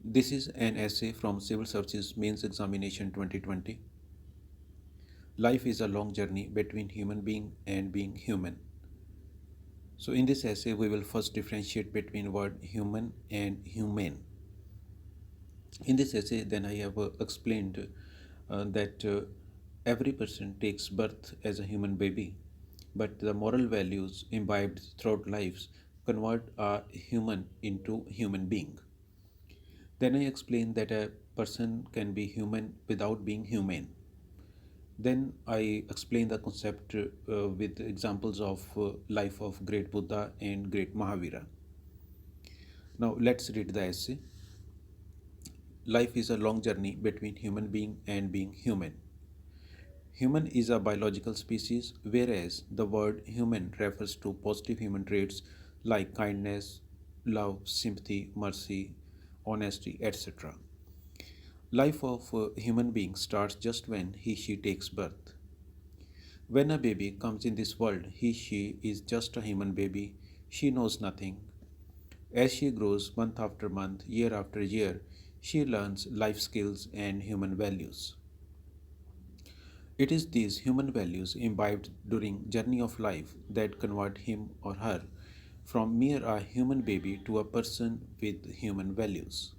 This is an essay from Civil Services Mains Examination 2020. Life is a long journey between human being and being human. So in this essay we will first differentiate between word human and humane. In this essay then I have explained that every person takes birth as a human baby, but the moral values imbibed throughout lives convert a human into human being. Then I explained that a person can be human without being humane. Then I explained the concept with examples of life of great Buddha and great Mahavira. Now let's read the essay. Life is a long journey between human being and being human. Human is a biological species, whereas the word human refers to positive human traits like kindness, love, sympathy, mercy, honesty, etc. Life of a human being starts just when he/she takes birth. When a baby comes in this world, he/she is just a human baby. She knows nothing. As she grows month after month, year after year, she learns life skills and human values. It is these human values imbibed during journey of life that convert him or her from mere a human baby to a person with human values.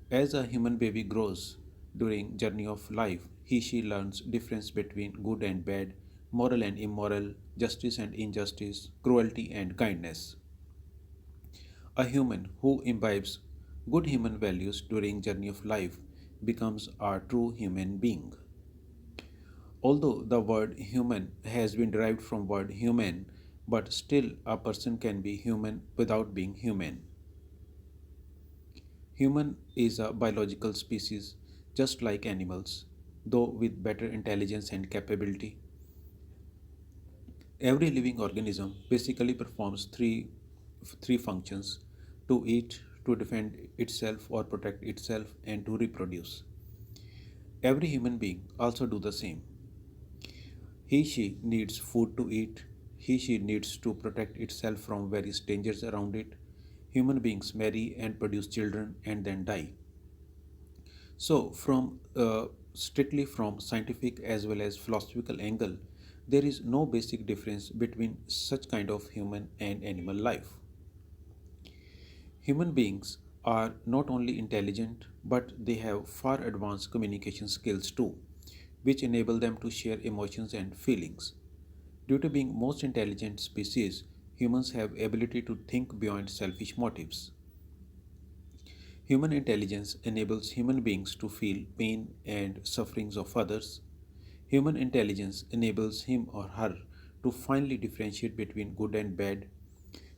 As a human baby grows during journey of life, he/she learns difference between good and bad, moral and immoral, justice and injustice, cruelty and kindness. A human who imbibes good human values during journey of life becomes a true human being. Although the word human has been derived from word human, but still a person can be human without being human. Human is a biological species just like animals, though with better intelligence and capability. Every living organism basically performs three functions: to eat, to defend itself or protect itself, and to reproduce. Every human being also do the same. He/she needs food to eat. He/she needs to protect itself from various dangers around it. Human beings marry and produce children and then die. So, from strictly from scientific as well as philosophical angle, there is no basic difference between such kind of human and animal life. Human beings are not only intelligent, but they have far advanced communication skills too, which enable them to share emotions and feelings. Due to being most intelligent species, humans have ability to think beyond selfish motives. Human intelligence enables human beings to feel pain and sufferings of others. Human intelligence enables him or her to finally differentiate between good and bad.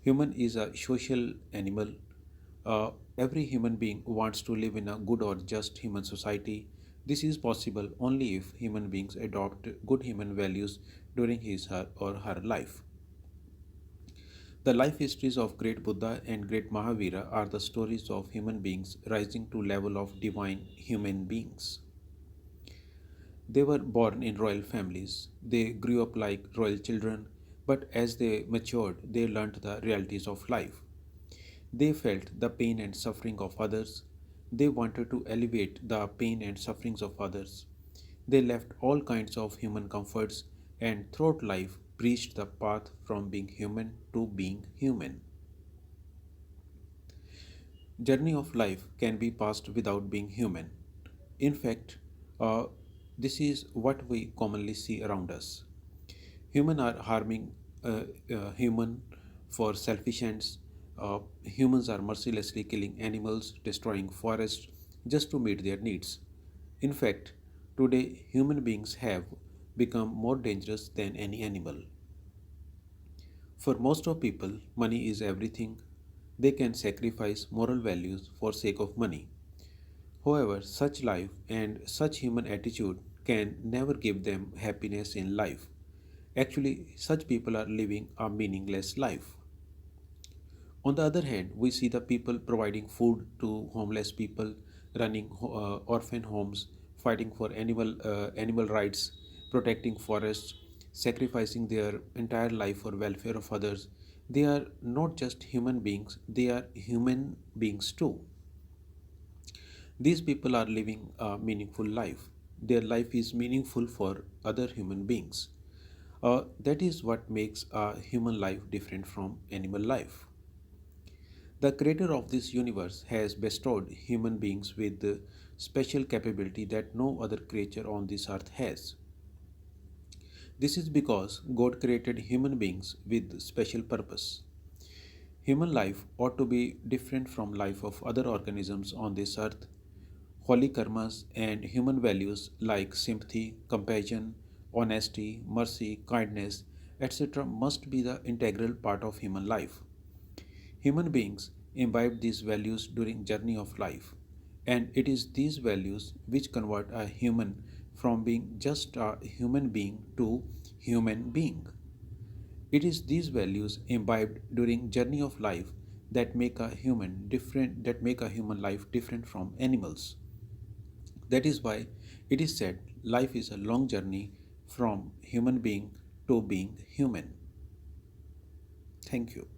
Human is a social animal. Every human being wants to live in a good or just human society. This is possible only if human beings adopt good human values during his or her life. The life histories of great Buddha and great Mahavira are the stories of human beings rising to level of divine human beings. They were born in royal families. They grew up like royal children, but as they matured, they learned the realities of life. They felt the pain and suffering of others. They wanted to alleviate the pain and sufferings of others. They left all kinds of human comforts and throughout life preached the path from being human to being human. Journey of life can be passed without being human. In fact, uh, this is what we commonly see around us. Human are harming human for selfish ends. Humans are mercilessly killing animals, destroying forests just to meet their needs. In fact, today human beings have become more dangerous than any animal. For most of people, money is everything. They can sacrifice moral values for sake of money. However, such life and such human attitude can never give them happiness in life. Actually, such people are living a meaningless life. On the other hand, we see the people providing food to homeless people, running orphan homes, fighting for animal rights, protecting forests, sacrificing their entire life for welfare of others. They are not just human beings; they are human beings too. These people are living a meaningful life. Their life is meaningful for other human beings. That is what makes a human life different from animal life. The creator of this universe has bestowed human beings with the special capability that no other creature on this earth has. This is because God created human beings with special purpose. Human life ought to be different from life of other organisms on this earth. Holy karmas and human values like sympathy, compassion, honesty, mercy, kindness, etc. must be the integral part of human life. Human beings imbibe these values during journey of life, and it is these values which convert a human from being just a human being to human being. It is these values imbibed during journey of life that make a human life different from animals. That is why it is said life is a long journey from human being to being human. Thank you.